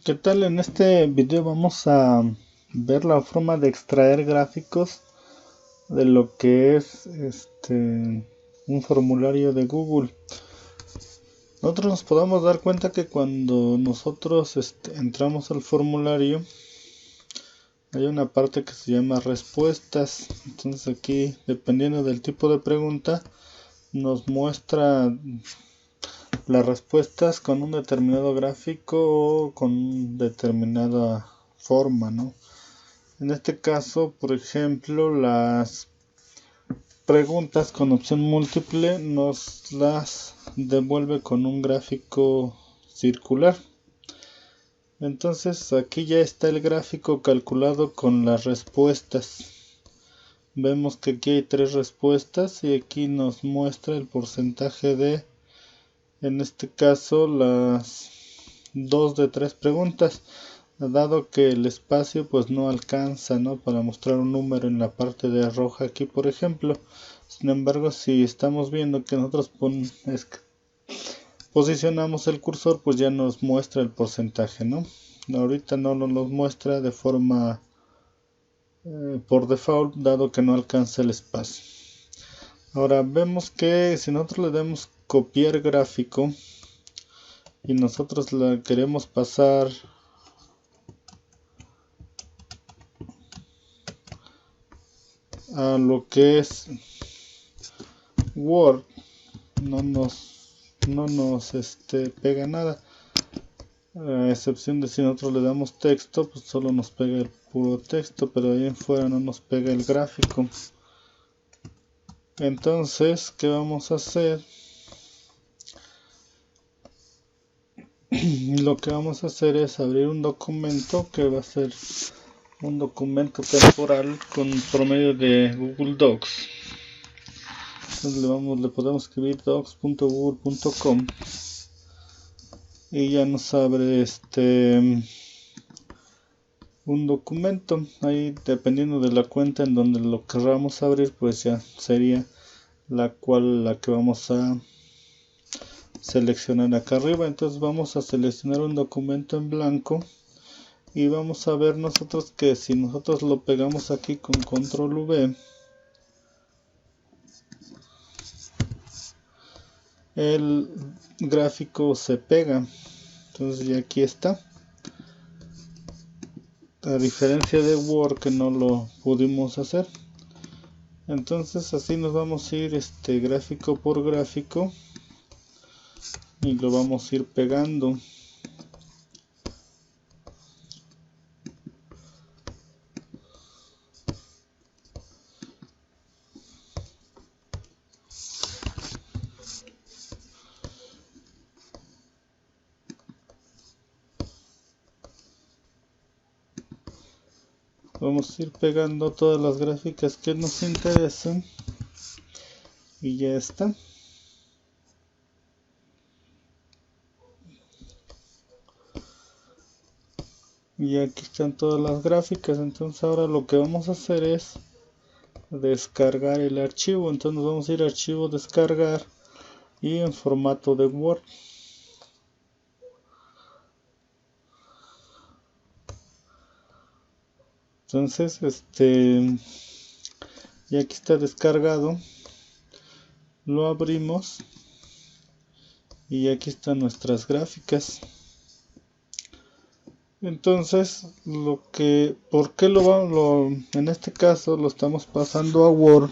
¿Qué tal? En este video vamos a ver la forma de extraer gráficos de lo que es un formulario de Google. Nosotros nos podemos dar cuenta que cuando nosotros entramos al formulario hay una parte que se llama respuestas. Entonces aquí, dependiendo del tipo de pregunta, nos muestra las respuestas con un determinado gráfico o con determinada forma, ¿no? En este caso, por ejemplo, las preguntas con opción múltiple nos las devuelve con un gráfico circular. Entonces aquí ya está el gráfico calculado con las respuestas. Vemos que aquí hay 3 respuestas y aquí nos muestra el porcentaje de, en este caso, las 2 de 3 preguntas. Dado que el espacio pues no alcanza, ¿no?, para mostrar un número en la parte de roja aquí, por ejemplo. Sin embargo, si estamos viendo que nosotros posicionamos el cursor, pues ya nos muestra el porcentaje, ¿no? Ahorita no nos muestra de forma por default, dado que no alcanza el espacio. Ahora vemos que si nosotros le damos copiar gráfico y nosotros la queremos pasar a lo que es Word, no nos pega nada, a excepción de si nosotros le damos texto, pues solo nos pega el puro texto, pero ahí en fuera no nos pega el gráfico. Entonces, ¿qué vamos a hacer? Lo que vamos a hacer es abrir un documento que va a ser un documento temporal por medio de Google Docs. Entonces le podemos escribir docs.google.com y ya nos abre un documento. Ahí, dependiendo de la cuenta en donde lo queramos abrir, pues ya sería la que vamos a seleccionar acá arriba. Entonces vamos a seleccionar un documento en blanco y vamos a ver nosotros que si nosotros lo pegamos aquí con control V, el gráfico se pega. Entonces ya aquí está, a diferencia de Word que no lo pudimos hacer. Entonces así nos vamos a ir gráfico por gráfico y lo vamos a ir pegando. Vamos a ir pegando todas las gráficas que nos interesan y ya está. Y aquí están todas las gráficas. Entonces ahora lo que vamos a hacer es descargar el archivo. Entonces nos vamos a ir a archivo, descargar, y en formato de Word. Entonces ya aquí está descargado, lo abrimos y aquí están nuestras gráficas. Entonces ¿por qué en este caso lo estamos pasando a Word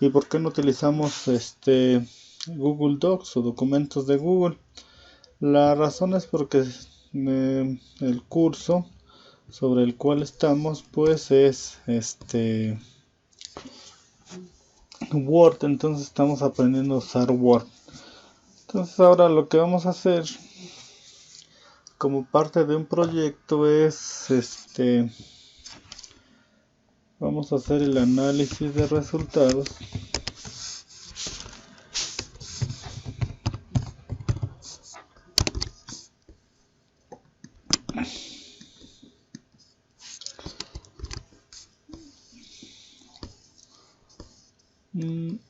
y por qué no utilizamos Google Docs o documentos de Google? La razón es porque el curso sobre el cual estamos pues es Word, entonces estamos aprendiendo a usar Word. Entonces ahora lo que vamos a hacer como parte de un proyecto es vamos a hacer el análisis de resultados.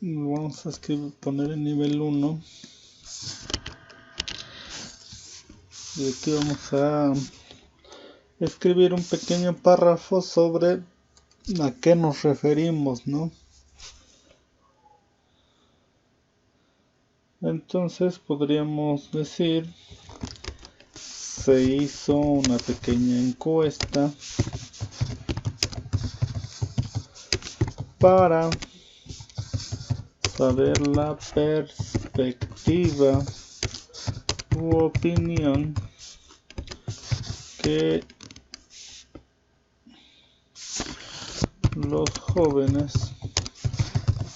Vamos a poner en nivel 1 Y aquí vamos a escribir un pequeño párrafo sobre a qué nos referimos, ¿no? Entonces podríamos decir: se hizo una pequeña encuesta para saber la perspectiva u opinión que los jóvenes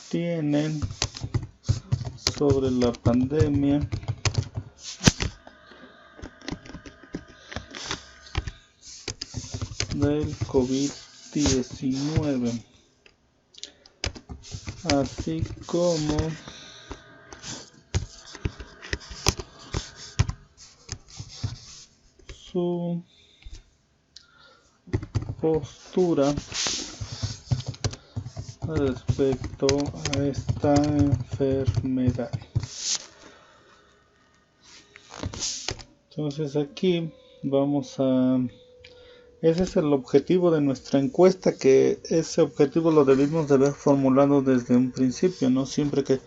tienen sobre la pandemia del COVID-19, así como su postura respecto a esta enfermedad. Entonces aquí vamos a... Ese es el objetivo de nuestra encuesta, que ese objetivo lo debimos de haber formulado desde un principio, ¿no? Siempre que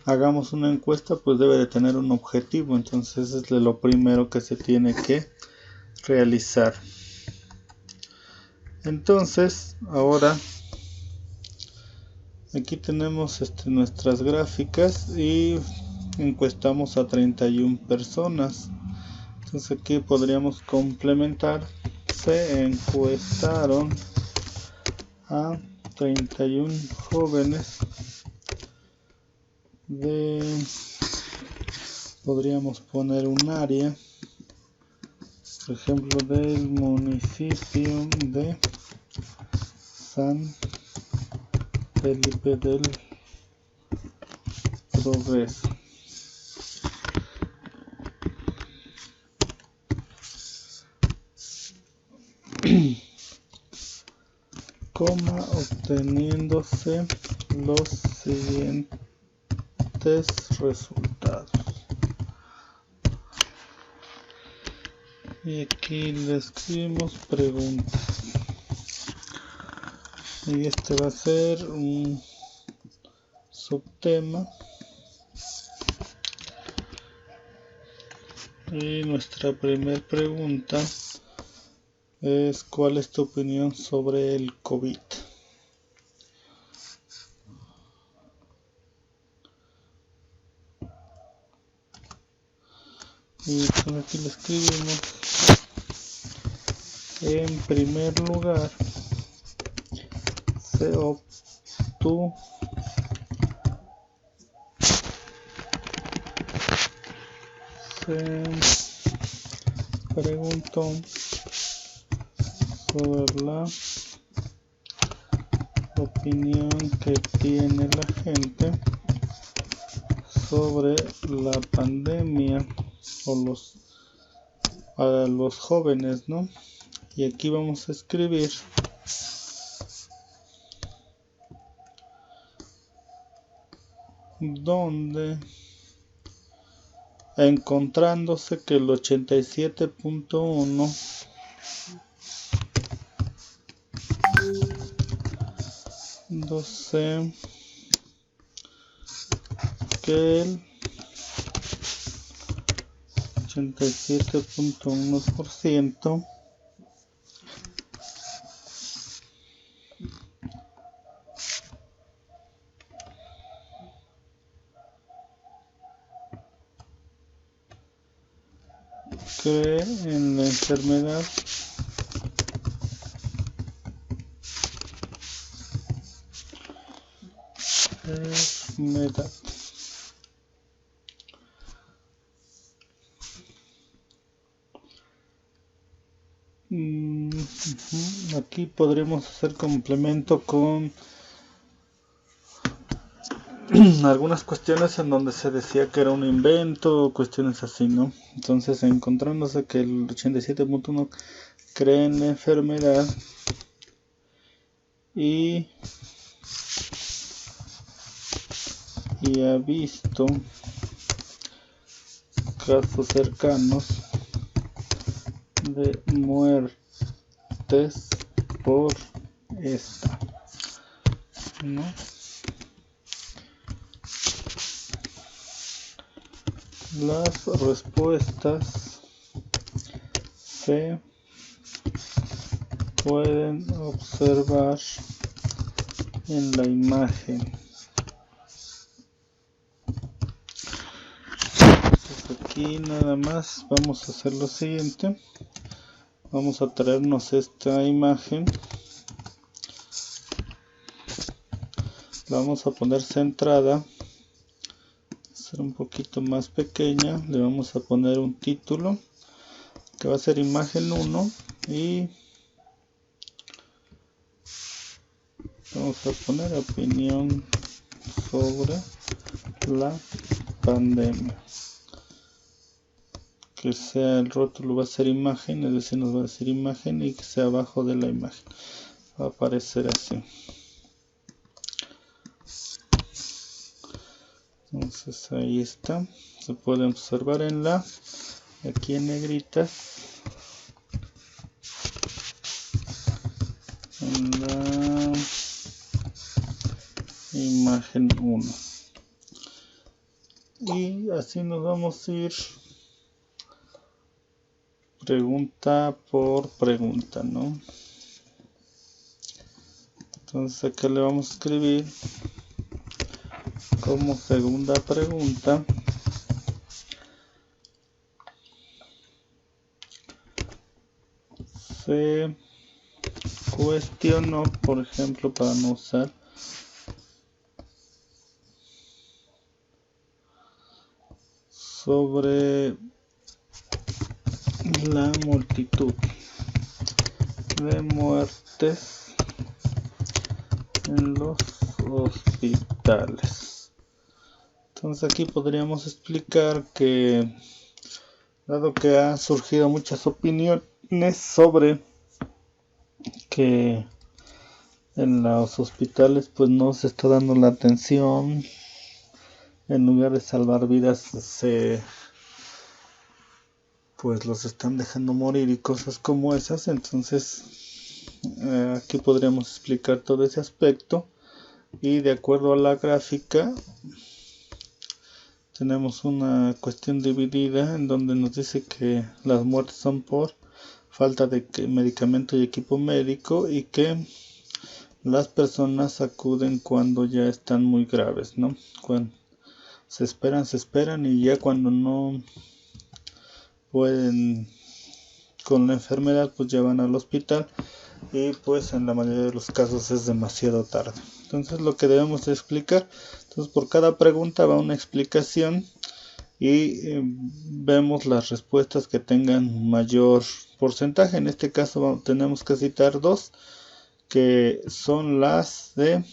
hagamos una encuesta, pues debe de tener un objetivo, entonces es lo primero que se tiene que realizar. Entonces, ahora aquí tenemos nuestras gráficas y encuestamos a 31 personas. Entonces aquí podríamos complementar: se encuestaron a 31 jóvenes podríamos poner un área, por ejemplo, del municipio de San Felipe del Progreso. Obteniéndose los siguientes resultados. Y aquí le escribimos preguntas. Y este va a ser un subtema. Y nuestra primera pregunta es: ¿cuál es tu opinión sobre el COVID? Y aquí le escribimos: en primer lugar, se preguntó sobre la opinión que tiene la gente sobre la pandemia para los jóvenes, ¿no? Y aquí vamos a escribir: donde, encontrándose que el 87.1 que el 87.1% cree en la enfermedad Aquí podremos hacer complemento con algunas cuestiones en donde se decía que era un invento o cuestiones así, ¿no? Entonces, encontrándose que el 87.1 cree en la enfermedad y ha visto casos cercanos de muertes por esta, ¿no? Las respuestas se pueden observar en la imagen. Entonces aquí nada más vamos a hacer lo siguiente. Vamos a traernos esta imagen. La vamos a poner centrada. Ser un poquito más pequeña. Le vamos a poner un título que va a ser imagen 1 y vamos a poner opinión sobre la pandemia. Que sea el rótulo va a ser imagen, es decir, nos va a decir imagen, y que sea abajo de la imagen. Va a aparecer así. Entonces ahí está. Se puede observar aquí en negritas, en la imagen 1. Y así nos vamos a ir pregunta por pregunta, ¿no? Entonces acá le vamos a escribir como segunda pregunta se cuestionó, por ejemplo, para no usar sobre la multitud de muertes en los hospitales. Entonces aquí podríamos explicar que, dado que han surgido muchas opiniones sobre que en los hospitales pues no se está dando la atención, en lugar de salvar vidas pues los están dejando morir y cosas como esas. Entonces aquí podríamos explicar todo ese aspecto, y de acuerdo a la gráfica tenemos una cuestión dividida en donde nos dice que las muertes son por falta de medicamento y equipo médico, y que las personas acuden cuando ya están muy graves, ¿no? Cuando se esperan, y ya cuando no pueden con la enfermedad pues llevan al hospital, y pues en la mayoría de los casos es demasiado tarde. Entonces lo que debemos explicar, entonces por cada pregunta va una explicación, y vemos las respuestas que tengan mayor porcentaje. En este caso tenemos que citar dos, que son las de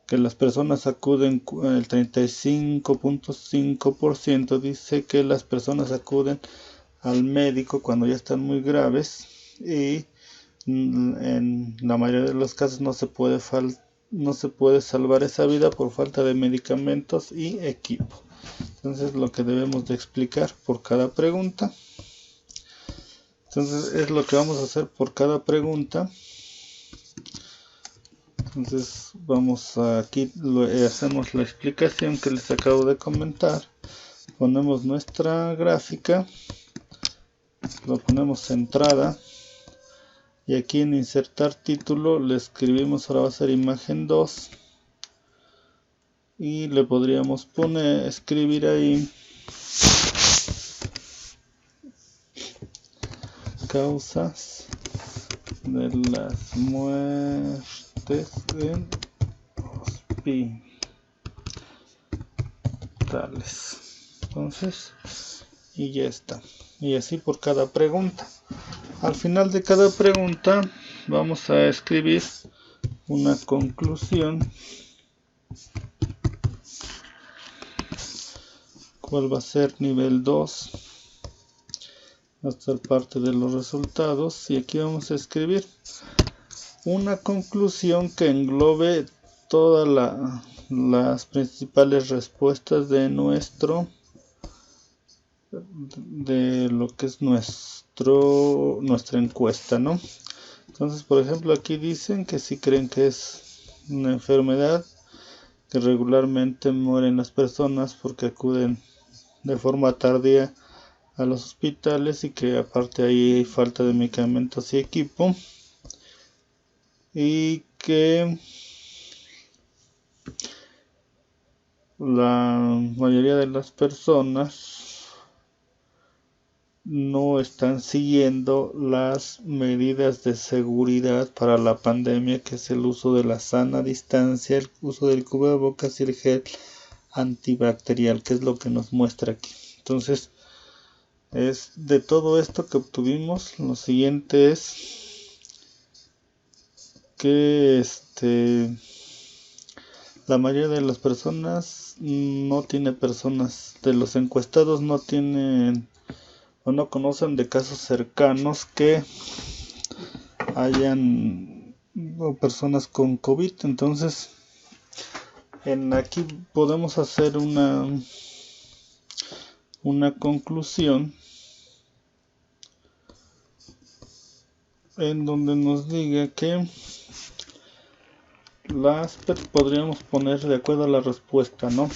que las personas acuden, el 35.5% dice que las personas acuden al médico cuando ya están muy graves, y en la mayoría de los casos no se puede salvar esa vida por falta de medicamentos y equipo. Entonces lo que debemos de explicar por cada pregunta. Entonces es lo que vamos a hacer por cada pregunta. Entonces vamos aquí, hacemos la explicación que les acabo de comentar, ponemos nuestra gráfica, lo ponemos centrada, y aquí en insertar título le escribimos, ahora va a ser imagen 2, y le podríamos escribir ahí causas de las muertes en hospitales. Entonces, y ya está. Y así por cada pregunta. Al final de cada pregunta vamos a escribir una conclusión. ¿Cuál va a ser? Nivel 2. Va a estar parte de los resultados. Y aquí vamos a escribir una conclusión que englobe todas las principales respuestas de nuestro de lo que es nuestra encuesta, ¿no? Entonces, por ejemplo, aquí dicen que sí creen que es una enfermedad, que regularmente mueren las personas porque acuden de forma tardía a los hospitales y que aparte ahí hay falta de medicamentos y equipo, y que la mayoría de las personas no están siguiendo las medidas de seguridad para la pandemia, que es el uso de la sana distancia, el uso del cubrebocas y el gel antibacterial, que es lo que nos muestra aquí. Entonces, es de todo esto que obtuvimos, lo siguiente es que la mayoría de las personas de los encuestados no tienen o no conocen de casos cercanos que hayan personas con COVID. Entonces, aquí podemos hacer una conclusión en donde nos diga que podríamos poner de acuerdo a la respuesta, ¿no?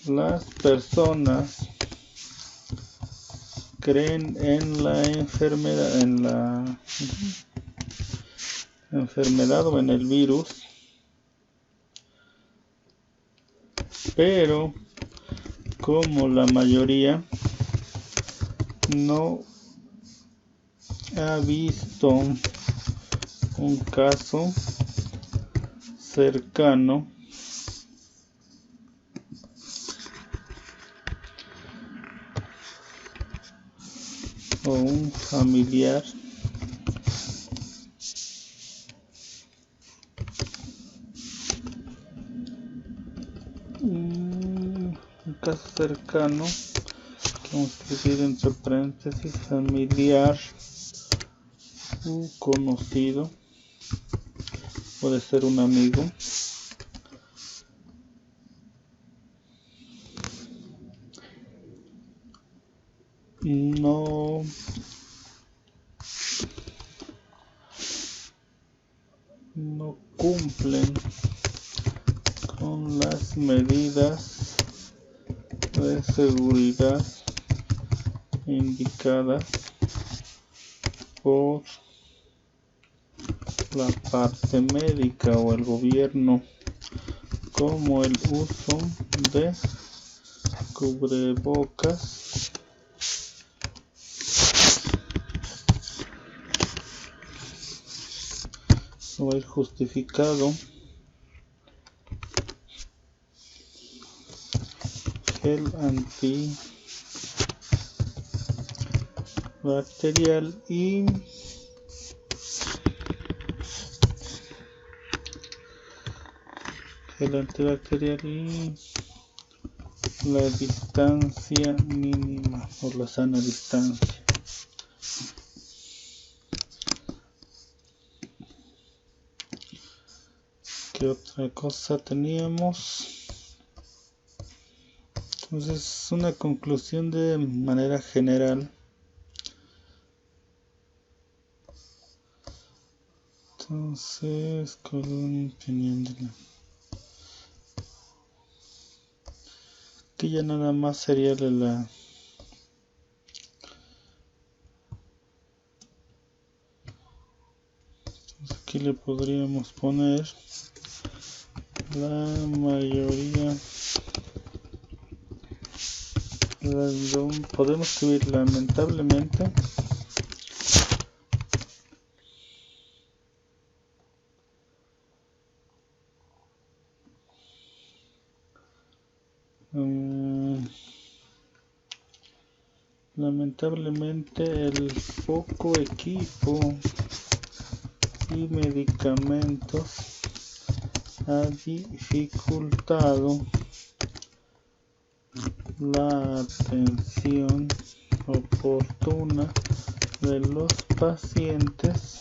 Las personas creen en la enfermedad o en el virus, pero como la mayoría no ha visto un caso cercano o un familiar un caso cercano, que vamos a escribir entre paréntesis, familiar u conocido, puede ser un amigo, no cumplen con las medidas de seguridad indicadas por la parte médica o el gobierno, como el uso de cubrebocas, o el justificado gel antibacterial y la distancia mínima o la sana distancia. ¿Qué otra cosa teníamos? Entonces, una conclusión de manera general. Entonces, aquí ya nada más sería entonces aquí le podríamos poner la mayoría, podemos escribir lamentablemente el poco equipo y medicamentos ha dificultado la atención oportuna de los pacientes,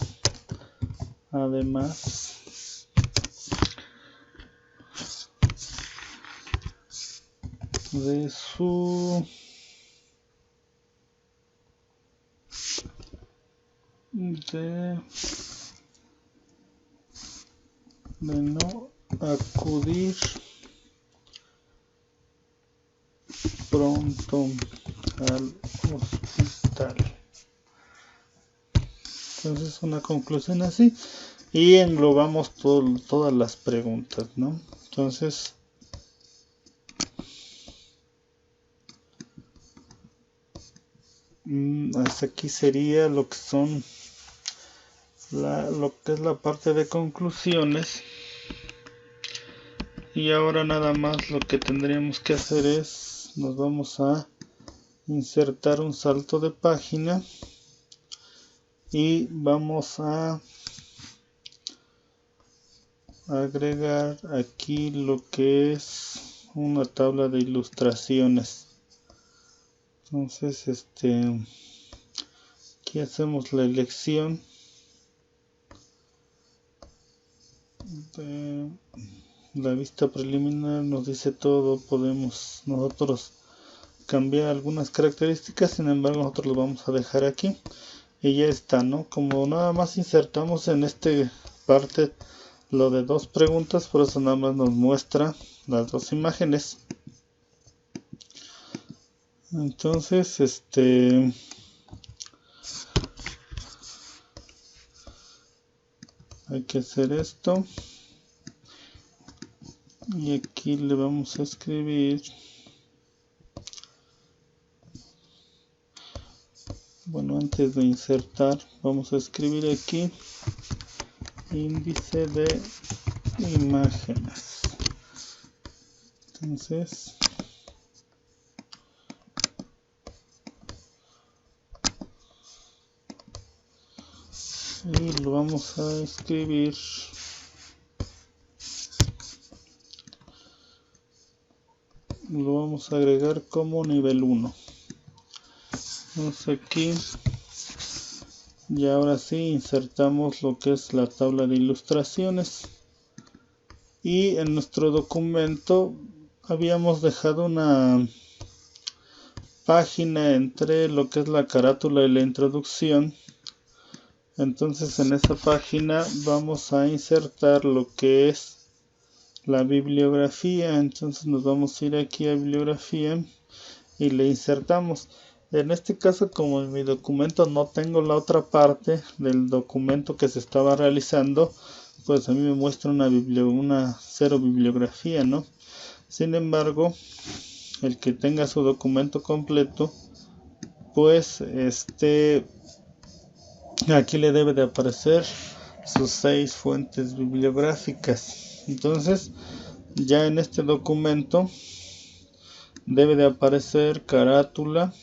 además de su de no acudir pronto al hospital. Entonces una conclusión así y englobamos todas las preguntas, ¿no? Entonces hasta aquí sería lo que son lo que es la parte de conclusiones. Y ahora nada más lo que tendríamos que hacer es nos vamos a insertar un salto de página y vamos a agregar aquí lo que es una tabla de ilustraciones. Entonces aquí hacemos la elección de la vista preliminar, nos dice todo, podemos nosotros cambiar algunas características, sin embargo nosotros lo vamos a dejar aquí y ya está, ¿no? Como nada más insertamos en este parte lo de dos preguntas, por eso nada más nos muestra las dos imágenes. Entonces hay que hacer esto y aquí le vamos a escribir, bueno, antes de insertar vamos a escribir aquí índice de imágenes. Entonces y lo vamos a escribir lo vamos a agregar como nivel 1. Entonces aquí y ahora sí insertamos lo que es la tabla de ilustraciones y en nuestro documento habíamos dejado una página entre lo que es la carátula y la introducción. Entonces en esa página vamos a insertar lo que es la bibliografía. Entonces nos vamos a ir aquí a bibliografía y le insertamos. En este caso, como en mi documento no tengo la otra parte del documento que se estaba realizando, pues a mí me muestra una cero bibliografía, ¿no? Sin embargo, el que tenga su documento completo, pues aquí le debe de aparecer sus 6 fuentes bibliográficas. Entonces ya en este documento debe de aparecer carátula,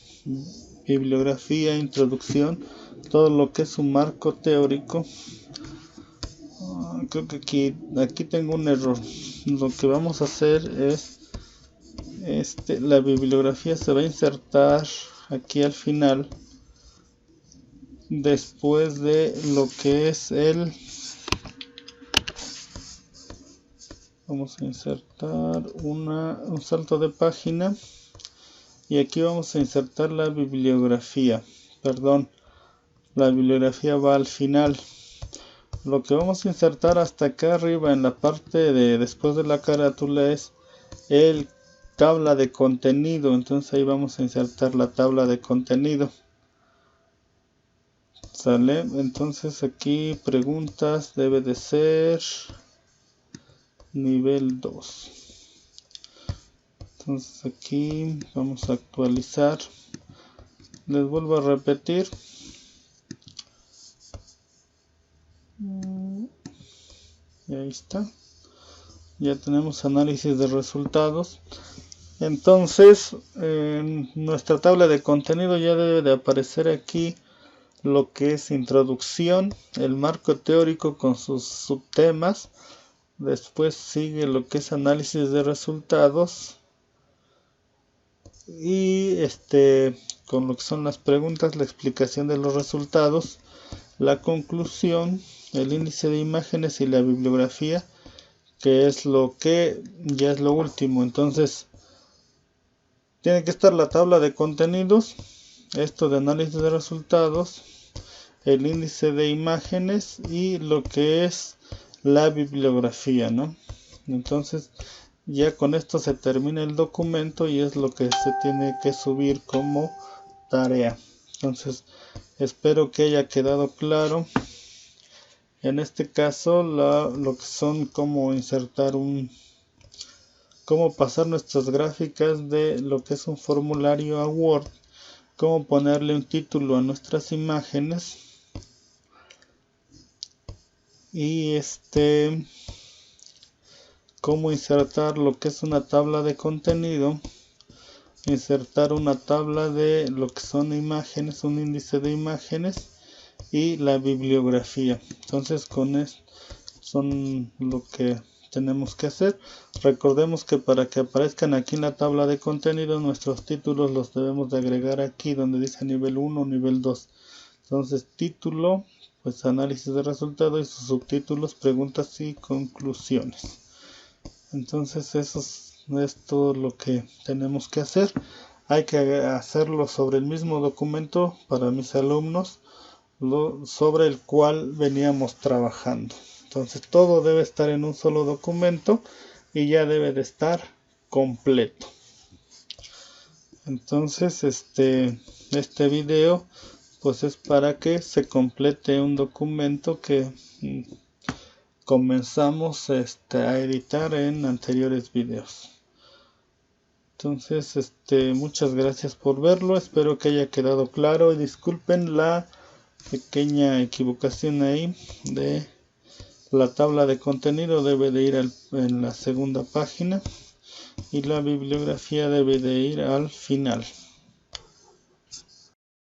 bibliografía, introducción, todo lo que es un marco teórico. Creo que aquí tengo un error. Lo que vamos a hacer es la bibliografía se va a insertar aquí al final, después de lo que es vamos a insertar un salto de página y aquí vamos a insertar la bibliografía. La bibliografía va al final. Lo que vamos a insertar hasta acá arriba en la parte de después de la carátula es el tabla de contenido. Entonces ahí vamos a insertar la tabla de contenido. ¿Sale? Entonces aquí preguntas debe de ser nivel 2. Entonces aquí vamos a actualizar. Les vuelvo a repetir. Y ahí está. Ya tenemos análisis de resultados. Entonces en nuestra tabla de contenido ya debe de aparecer aquí lo que es introducción, el marco teórico con sus subtemas. Después sigue lo que es análisis de resultados y con lo que son las preguntas, la explicación de los resultados, la conclusión, el índice de imágenes y la bibliografía, que es lo que ya es lo último. Entonces tiene que estar la tabla de contenidos, esto de análisis de resultados, el índice de imágenes y lo que es la bibliografía, ¿no? Entonces ya con esto se termina el documento y es lo que se tiene que subir como tarea. Entonces espero que haya quedado claro. En este caso lo que son como insertar cómo pasar nuestras gráficas de lo que es un formulario a Word, cómo ponerle un título a nuestras imágenes y cómo insertar lo que es una tabla de contenido, insertar una tabla de lo que son imágenes, un índice de imágenes y la bibliografía. Entonces con esto son lo que tenemos que hacer. Recordemos que para que aparezcan aquí en la tabla de contenido, nuestros títulos los debemos de agregar aquí donde dice nivel 1 o nivel 2. Entonces título, pues análisis de resultados, y sus subtítulos, preguntas y conclusiones. Entonces eso es todo lo que tenemos que hacer. Hay que hacerlo sobre el mismo documento para mis alumnos, sobre el cual veníamos trabajando. Entonces todo debe estar en un solo documento y ya debe de estar completo. Entonces este video pues es para que se complete un documento que comenzamos a editar en anteriores videos. Entonces muchas gracias por verlo, espero que haya quedado claro y disculpen la pequeña equivocación ahí de la tabla de contenido. Debe de ir en la segunda página y la bibliografía debe de ir al final.